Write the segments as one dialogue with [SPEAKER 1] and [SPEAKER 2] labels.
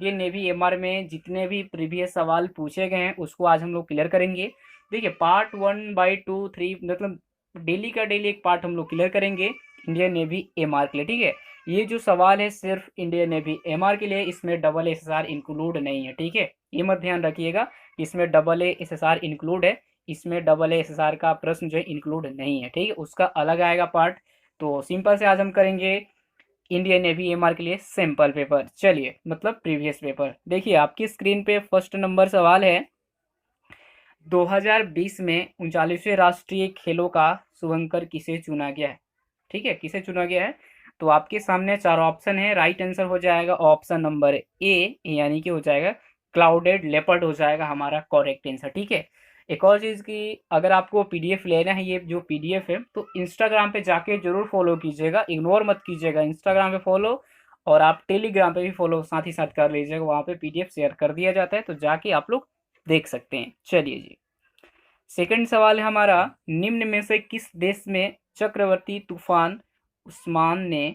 [SPEAKER 1] Indian navy MR में जितने भी प्रीवियस सवाल पूछे गए हैं उसको आज हम लोग क्लियर करेंगे। देखिए पार्ट 1 बाई 2 3 मतलब डेली का डेली एक पार्ट हम लोग क्लियर करेंगे इंडियन नेवी एमआर के लिए, ठीक है। ये जो सवाल है सिर्फ इंडियन नेवी एमआर के लिए, इसमें डबल एसएसआर इंक्लूड नहीं है, ठीक है। ये मत ध्यान रखिएगा इसमें डबल एसएसआर इंक्लूड है, इसमें डबल एसएसआर का प्रश्न जो है इंक्लूड नहीं है, ठीक है, उसका अलग आएगा पार्ट। तो सिंपल से आज हम करेंगे इंडियन नेवी एमआर के लिए सिंपल पेपर। चलिए मतलब प्रीवियस पेपर। देखिए आपकी स्क्रीन पे फर्स्ट नंबर सवाल है, 2020 में 39वें राष्ट्रीय खेलों का शुभंकर किसे चुना गया है, ठीक है, किसे चुना गया है। तो आपके सामने चार ऑप्शन है, राइट आंसर हो जाएगा ऑप्शन नंबर ए, यानी कि हो जाएगा क्लाउडेड लेपर्ड हो जाएगा हमारा करेक्ट आंसर, ठीक है। एक और चीज़ की अगर आपको पीडीएफ लेना है, ये जो पीडीएफ है तो इंस्टाग्राम पे जाके जरूर फॉलो कीजिएगा, इग्नोर मत कीजिएगा, इंस्टाग्राम पे फॉलो और आप टेलीग्राम पे भी फॉलो साथ ही साथ कर लीजिएगा, वहाँ पे पीडीएफ शेयर कर दिया जाता है तो जाके आप लोग देख सकते हैं। चलिए जी, सेकंड सवाल है हमारा, निम्न में से किस देश में चक्रवर्ती तूफान उस्मान ने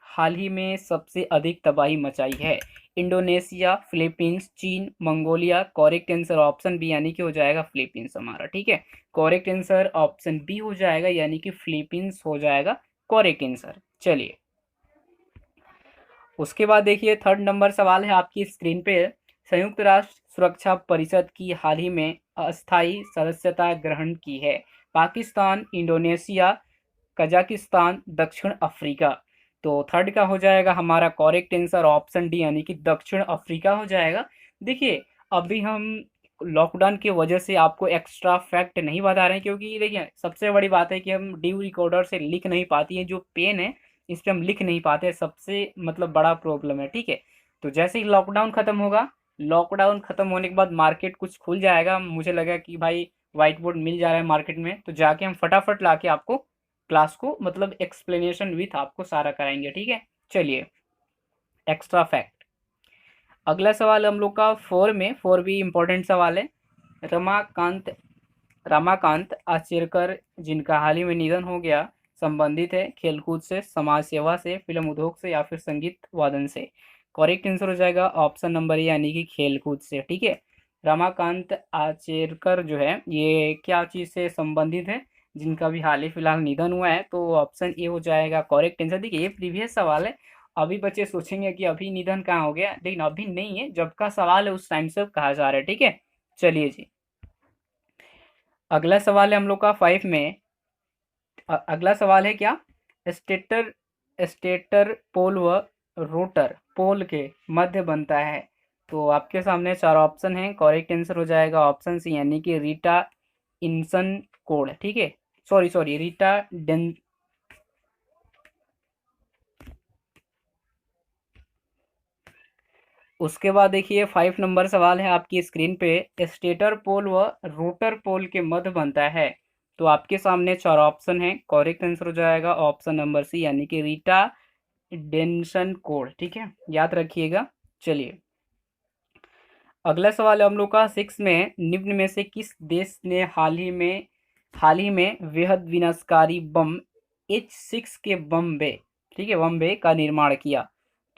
[SPEAKER 1] हाल ही में सबसे अधिक तबाही मचाई है। इंडोनेशिया, फिलीपींस, चीन, Mongolia. Correct answer option B यानी कि हो जाएगा फिलीपींस हमारा, ठीक है। करेक्ट आंसर ऑप्शन बी हो जाएगा यानी कि फिलीपींस हो जाएगा करेक्ट आंसर। चलिए उसके बाद देखिए थर्ड नंबर सवाल है आपकी स्क्रीन पे, संयुक्त राष्ट्र सुरक्षा परिषद की हाल ही में अस्थायी सदस्यता ग्रहण की है। पाकिस्तान, इंडोनेशिया, कजाकिस्तान, दक्षिण अफ्रीका। तो थर्ड का हो जाएगा हमारा करेक्ट आंसर ऑप्शन डी यानी कि दक्षिण अफ्रीका हो जाएगा। देखिए अभी हम लॉकडाउन की वजह से आपको एक्स्ट्रा फैक्ट नहीं बता रहे हैं, क्योंकि देखिए सबसे बड़ी बात है कि हम ड्यू रिकॉर्डर से लिख नहीं पाती है, जो पेन है इस पे हम लिख नहीं पाते, सबसे मतलब बड़ा प्रॉब्लम है, ठीक है। तो जैसे ही लॉकडाउन खत्म होगा, लॉकडाउन खत्म होने के बाद मार्केट कुछ खुल जाएगा, मुझे लगा कि भाई व्हाइट बोर्ड मिल जा रहा है मार्केट में, तो जाके हम फटाफट लाके आपको क्लास को मतलब एक्सप्लेनेशन विथ आपको सारा कराएंगे, ठीक है। चलिए एक्स्ट्रा फैक्ट, अगला सवाल हम लोग का फोर भी इम्पोर्टेंट सवाल है। रमाकांत रमाकांत आचरेकर जिनका हाल ही में निधन हो गया, संबंधित है खेलकूद से, समाज सेवा से, फिल्म उद्योग से या फिर संगीत वादन से। करेक्ट आंसर हो जाएगा ऑप्शन नंबर ए यानी कि खेलकूद से, ठीक है। रमाकांत आचरेकर जो है ये क्या चीज़ से संबंधित है, जिनका भी हाल ही फिलहाल निधन हुआ है, तो ऑप्शन ए हो जाएगा करेक्ट आंसर। देखिए ये प्रीवियस सवाल है, अभी बच्चे सोचेंगे कि अभी निधन कहाँ हो गया, लेकिन अभी नहीं है, जब का सवाल है उस टाइम से कहा जा रहा है, ठीक है। चलिए जी, अगला सवाल है हम लोग का फाइव में। अगला सवाल है क्या, स्टेटर स्टेटर पोल व रोटर पोल के मध्य बनता है। तो आपके सामने चार ऑप्शन हैं, करेक्ट आंसर हो जाएगा ऑप्शन सी यानी कि रीटा इंसन कोड, ठीक है। सॉरी रीटा डेन। उसके बाद देखिए फाइव नंबर सवाल है आपकी स्क्रीन पे, स्टेटर पोल व रोटर पोल के मध्य बनता है। तो आपके सामने चार ऑप्शन है, करेक्ट आंसर हो जाएगा ऑप्शन नंबर सी यानी कि रीटा डेंसन कोड, ठीक है, याद रखिएगा। चलिए अगला सवाल है हम लोग का सिक्स में, निम्न में से किस देश ने हाल ही में वृहद विनाशकारी बम H6 के बम्बे, ठीक है, बम्बे का निर्माण किया।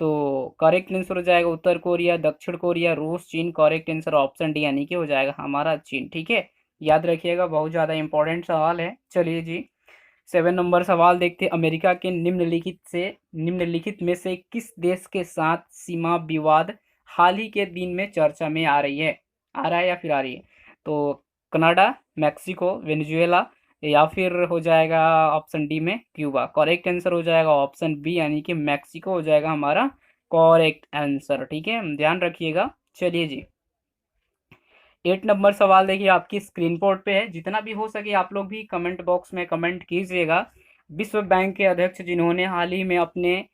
[SPEAKER 1] तो करेक्ट आंसर हो जाएगा उत्तर कोरिया, दक्षिण कोरिया, रूस, चीन। करेक्ट आंसर ऑप्शन डी यानी कि हो जाएगा हमारा चीन, ठीक है, याद रखिएगा, बहुत ज़्यादा इंपॉर्टेंट सवाल है। चलिए जी, सेवन नंबर सवाल देखते हैं, अमेरिका के निम्नलिखित में से किस देश के साथ सीमा विवाद हाल ही के दिन में चर्चा में आ रहा है या फिर आ रही है। तो कनाडा, मैक्सिको, वेनेजुएला या फिर हो जाएगा ऑप्शन डी में क्यूबा। करेक्ट आंसर हो जाएगा ऑप्शन बी यानी कि मैक्सिको हो जाएगा हमारा करेक्ट आंसर, ठीक है, ध्यान रखिएगा। चलिए जी, एट नंबर सवाल देखिए आपकी स्क्रीन बोर्ड पे है, जितना भी हो सके आप लोग भी कमेंट बॉक्स में कमेंट कीजिएगा। विश्व बैंक के अध्यक्ष जिन्होंने हाल ही में अपने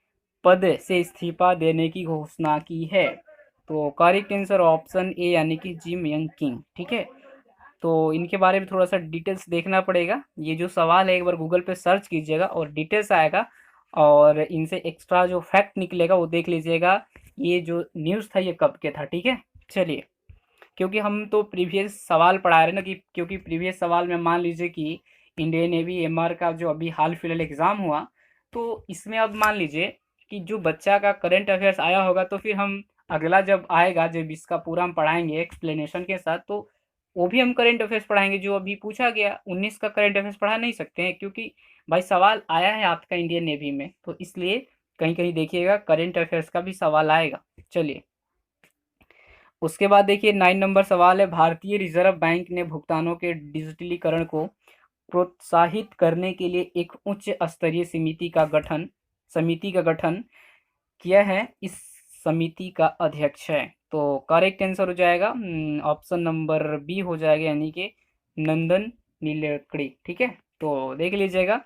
[SPEAKER 1] पद से इस्तीफा देने की घोषणा की है। तो करेक्ट आंसर ऑप्शन ए यानी कि जिम यंग किंग, ठीक है। तो इनके बारे में थोड़ा सा डिटेल्स देखना पड़ेगा, ये जो सवाल है एक बार गूगल पे सर्च कीजिएगा और डिटेल्स आएगा, और इनसे एक्स्ट्रा जो फैक्ट निकलेगा वो देख लीजिएगा, ये जो न्यूज़ था ये कब के था, ठीक है। चलिए, क्योंकि हम तो प्रीवियस सवाल पढ़ा रहे हैं ना, कि क्योंकि प्रीवियस सवाल में मान लीजिए कि इंडियन नेवी एमआर का जो अभी हाल फिलहाल एग्ज़ाम हुआ, तो इसमें अब मान लीजिए कि जो बच्चा का करंट अफेयर्स आया होगा तो फिर हम अगला जब आएगा, जब इसका पूरा हम पढ़ाएंगे एक्सप्लेनेशन के साथ, तो वो भी हम करंट अफेयर्स पढ़ाएंगे। जो अभी पूछा गया 19 का करंट अफेयर्स पढ़ा नहीं सकते हैं, क्योंकि भाई सवाल आया है आपका इंडियन नेवी में, तो इसलिए कहीं कहीं देखिएगा करंट अफेयर्स का भी सवाल आएगा। चलिए, उसके बाद देखिए 9 नंबर सवाल है, भारतीय रिजर्व बैंक ने भुगतानों के डिजिटलीकरण को प्रोत्साहित करने के लिए एक उच्च स्तरीय समिति का गठन किया है। इस समिति का अध्यक्ष है, तो करेक्ट आंसर हो जाएगा ऑप्शन नंबर बी हो जाएगा, यानी कि नंदन नीलेकड़ी। ठीक है, तो देख लीजिएगा।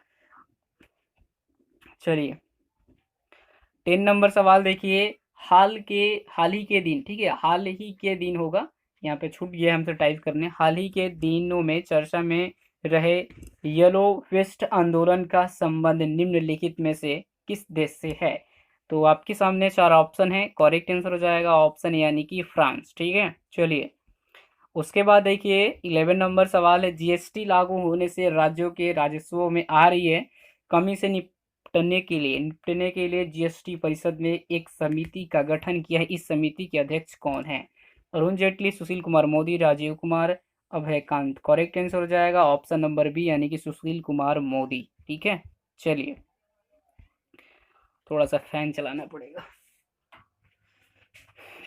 [SPEAKER 1] चलिए, 10 नंबर सवाल देखिए, हाल ही के दिन, ठीक है, हाल ही के दिन होगा, यहाँ पे छूट गया हमसे टाइप करने। हाल ही के दिनों में चर्चा में रहे येलो वेस्ट आंदोलन का संबंध निम्नलिखित में से किस देश से है? तो आपके सामने चार ऑप्शन है, करेक्ट आंसर हो जाएगा ऑप्शन यानी कि फ्रांस। ठीक है, चलिए, उसके बाद देखिए 11 नंबर सवाल है, जीएसटी लागू होने से राज्यों के राजस्व में आ रही है कमी से निपटने के लिए जीएसटी परिषद ने एक समिति का गठन किया है। इस समिति के अध्यक्ष कौन है? अरुण जेटली, सुशील कुमार मोदी, राजीव कुमार, अभय कांत। करेक्ट आंसर हो जाएगा ऑप्शन नंबर बी, यानी कि सुशील कुमार मोदी। ठीक है, चलिए, थोड़ा सा फैन चलाना पड़ेगा।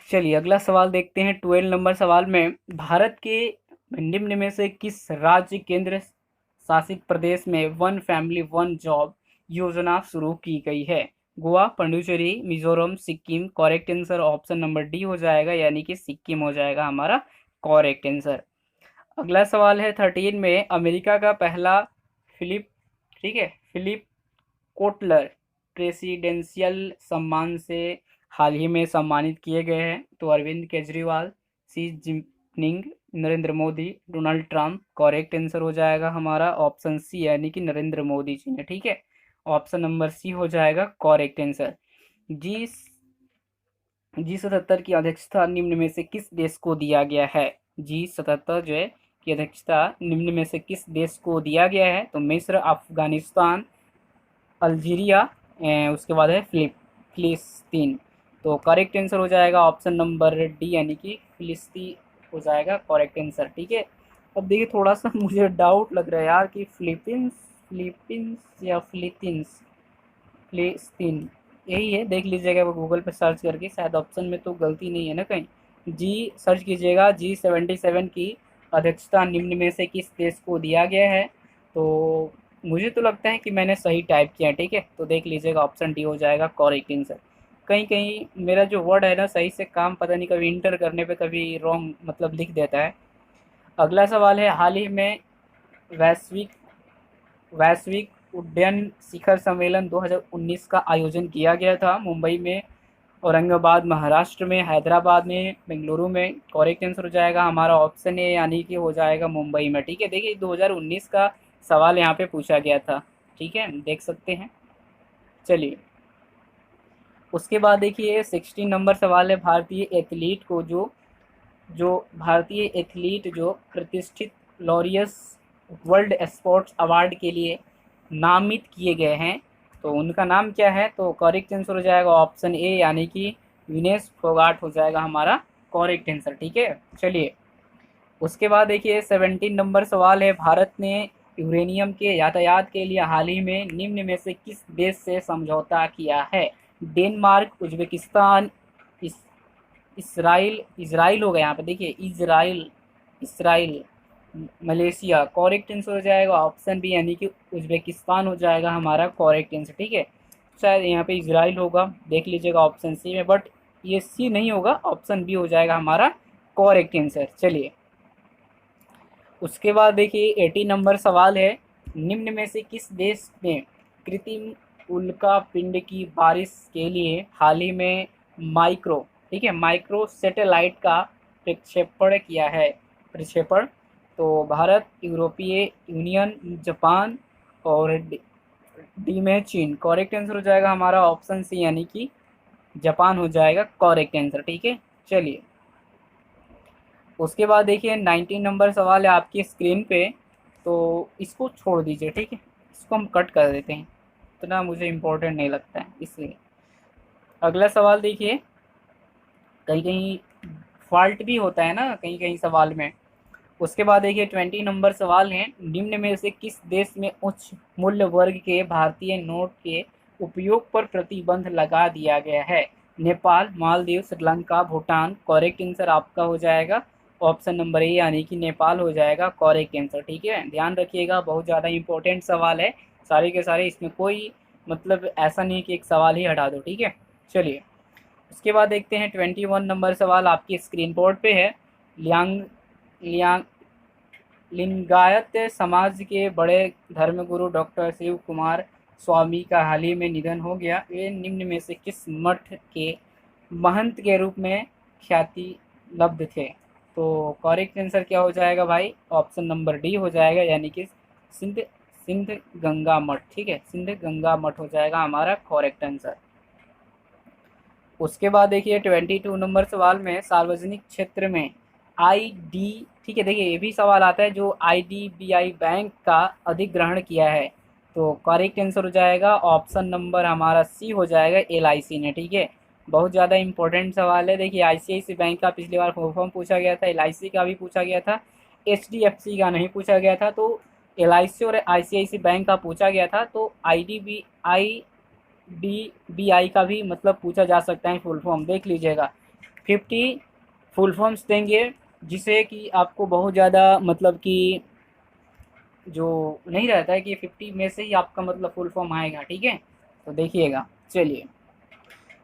[SPEAKER 1] चलिए, अगला सवाल देखते हैं। 12 नंबर सवाल में, भारत के निम्न में से किस राज्य केंद्र शासित प्रदेश में वन फैमिली वन जॉब योजना शुरू की गई है? Goa, Puducherry, Mizoram, Sikkim. Correct answer option number D हो जाएगा, यानी कि सिक्किम हो जाएगा हमारा करेक्ट आंसर। अगला सवाल है 13 में, अमेरिका का पहला फिलिप ठीक है फिलिप कोटलर प्रेसिडेंशियल सम्मान से हाल ही में सम्मानित किए गए हैं? तो Arvind Kejriwal, Xi Jinping, Narendra Modi, Donald Trump. Correct answer हो जाएगा हमारा ऑप्शन सी, यानी कि नरेंद्र मोदी जी ने। ठीक है, ऑप्शन नंबर सी हो जाएगा करेक्ट आंसर। जी जी 77 की अध्यक्षता निम्न में से किस देश को दिया गया है? जी 77 जो है की अध्यक्षता निम्न में से किस देश को दिया गया है? तो मिस्र, अफगानिस्तान, अल्जीरिया, उसके बाद है फिलिस्तीन। तो करेक्ट आंसर हो जाएगा ऑप्शन नंबर डी, यानी कि फिलिस्तीन हो जाएगा करेक्ट आंसर। ठीक है, अब देखिए थोड़ा सा मुझे डाउट लग रहा है यार कि फिलीपींस फिलीपींस या फिलीपींस फिलिस्तीन यही है, देख लीजिएगा वो गूगल पे सर्च करके, शायद ऑप्शन में तो गलती नहीं है ना कहीं। जी सर्च कीजिएगा, जी 77 की अध्यक्षता निम्न में से किस देश को दिया गया है? तो मुझे तो लगता है कि मैंने सही टाइप किया है। ठीक है, तो देख लीजिएगा ऑप्शन डी हो जाएगा करेक्ट आंसर। कहीं कहीं मेरा जो वर्ड है ना सही से काम पता नहीं, कभी इंटर करने पे कभी रॉन्ग मतलब लिख देता है। अगला सवाल है, हाल ही में वैश्विक वैश्विक उड्डयन शिखर सम्मेलन 2019 का आयोजन किया गया था मुंबई में, औरंगाबाद महाराष्ट्र में, हैदराबाद में, बेंगलुरु में। करेक्ट आंसर हो जाएगा हमारा ऑप्शन ए, यानी कि हो जाएगा मुंबई में। ठीक है, देखिए 2019 का सवाल यहाँ पे पूछा गया था। ठीक है, देख सकते हैं। चलिए, उसके बाद देखिए 16 नंबर सवाल है, भारतीय एथलीट जो प्रतिष्ठित लॉरियस वर्ल्ड स्पोर्ट्स अवार्ड के लिए नामित किए गए हैं, तो उनका नाम क्या है? तो करेक्ट आंसर हो जाएगा ऑप्शन ए, यानी कि विनेश फोगाट हो जाएगा हमारा करेक्ट आंसर। ठीक है, चलिए, उसके बाद देखिए 17 नंबर सवाल है, भारत ने यूरेनियम के यातायात के लिए हाल ही में निम्न में से किस देश से समझौता किया है? डेनमार्क, उज्बेकिस्तान, इस इसराइल इसराइल होगा यहाँ पे, देखिए इसराइल, मलेशिया। करेक्ट आंसर हो जाएगा ऑप्शन बी, यानी कि उज्बेकिस्तान हो जाएगा हमारा करेक्ट आंसर। ठीक है, शायद यहाँ पे इसराइल होगा, देख लीजिएगा ऑप्शन सी में, बट ये सी नहीं होगा, ऑप्शन बी हो जाएगा हमारा करेक्ट आंसर। चलिए, उसके बाद देखिए 80 नंबर सवाल है, निम्न में से किस देश ने कृत्रिम उल्का पिंड की बारिश के लिए हाल ही में माइक्रो सैटेलाइट का प्रक्षेपण किया है? प्रक्षेपण, तो भारत, यूरोपीय यूनियन, जापान और डी में चीन। करेक्ट आंसर हो जाएगा हमारा ऑप्शन सी, यानी कि जापान हो जाएगा करेक्ट आंसर। ठीक है, चलिए, उसके बाद देखिए 19 नंबर सवाल है आपकी स्क्रीन पे, तो इसको छोड़ दीजिए। ठीक है, इसको हम कट कर देते हैं, इतना मुझे इम्पोर्टेंट नहीं लगता है इसलिए। अगला सवाल देखिए, कहीं कहीं फॉल्ट भी होता है ना कहीं कहीं सवाल में। उसके बाद देखिए 20 नंबर सवाल है, निम्न में से किस देश में उच्च मूल्य वर्ग के भारतीय नोट के उपयोग पर प्रतिबंध लगा दिया गया है? नेपाल, मालदीव, श्रीलंका, भूटान। करेक्ट आंसर आपका हो जाएगा ऑप्शन नंबर ए यानी कि नेपाल हो जाएगा करेक्ट आंसर। ठीक है, ध्यान रखिएगा, बहुत ज़्यादा इंपॉर्टेंट सवाल है सारे के सारे, इसमें कोई मतलब ऐसा नहीं कि एक सवाल ही हटा दो। ठीक है, चलिए उसके बाद देखते हैं 21 नंबर सवाल आपकी स्क्रीन बोर्ड पे है। लियांग लियांग लिंगायत समाज के बड़े धर्मगुरु डॉक्टर शिव कुमार स्वामी का हाल ही में निधन हो गया। वे निम्न में से किस मठ के महंत के रूप में ख्याति लब्ध थे? तो करेक्ट आंसर क्या हो जाएगा भाई? ऑप्शन नंबर डी हो जाएगा यानी कि सिंध सिंध गंगा मठ। ठीक है, सिंध गंगा मठ हो जाएगा हमारा करेक्ट आंसर। उसके बाद देखिए 22 नंबर सवाल में सार्वजनिक क्षेत्र में आईडी, ठीक है, देखिए ये भी सवाल आता है जो आईडीबीआई बैंक का अधिग्रहण किया है। तो करेक्ट आंसर हो जाएगा ऑप्शन नंबर हमारा सी हो जाएगा एलआईसी ने। ठीक है, बहुत ज़्यादा इंपॉर्टेंट सवाल है। देखिए आईसीआईसी बैंक का पिछली बार फुल फॉर्म पूछा गया था, एलआईसी का भी पूछा गया था, एचडीएफसी का नहीं पूछा गया था। तो एलआईसी और आईसीआईसी बैंक का पूछा गया था, तो आईडीबीआई बीआई का भी मतलब पूछा जा सकता है फुल फॉर्म, देख लीजिएगा। 50 फुल फॉर्म्स देंगे जिसे कि आपको बहुत ज़्यादा मतलब कि जो नहीं रहता है कि 50 में से ही आपका मतलब फुल फॉर्म आएगा। ठीक है, तो देखिएगा। चलिए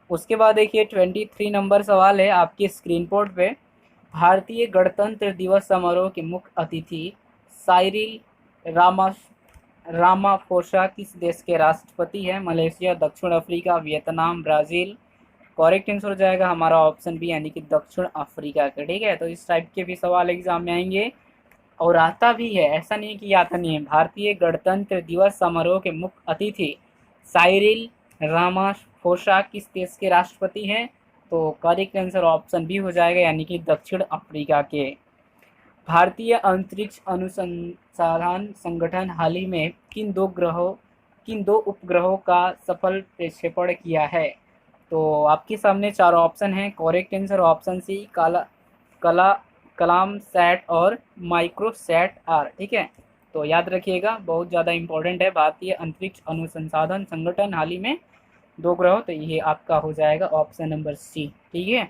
[SPEAKER 1] उसके बाद देखिए 23 नंबर सवाल है आपकी स्क्रीन बोर्ड पे। भारतीय गणतंत्र दिवस समारोह के मुख्य अतिथि साइरिल रामाफोसा किस देश के राष्ट्रपति हैं? मलेशिया, दक्षिण Africa, Vietnam, Brazil. Correct answer हो जाएगा हमारा ऑप्शन बी यानी कि दक्षिण अफ्रीका का। ठीक है, तो इस टाइप के भी सवाल एग्जाम में आएंगे और आता भी है, ऐसा नहीं कि आता नहीं है। भारतीय गणतंत्र दिवस समारोह के मुख्य अतिथि साइरिल रामाफोसा किस देश के राष्ट्रपति हैं? तो करेक्ट आंसर ऑप्शन बी हो जाएगा यानी कि दक्षिण अफ्रीका के। भारतीय अंतरिक्ष अनुसंधान संगठन हाल ही में किन दो उपग्रहों का सफल प्रक्षेपण किया है? तो आपके सामने चार ऑप्शन हैं। करेक्ट आंसर ऑप्शन सी कला कलाम सैट और माइक्रोसैट आर। ठीक है, तो याद रखिएगा, बहुत ज़्यादा इंपॉर्टेंट है। भारतीय अंतरिक्ष अनुसंधान संगठन हाल ही में दो ग्रह, तो ये आपका हो जाएगा ऑप्शन नंबर सी। ठीक है।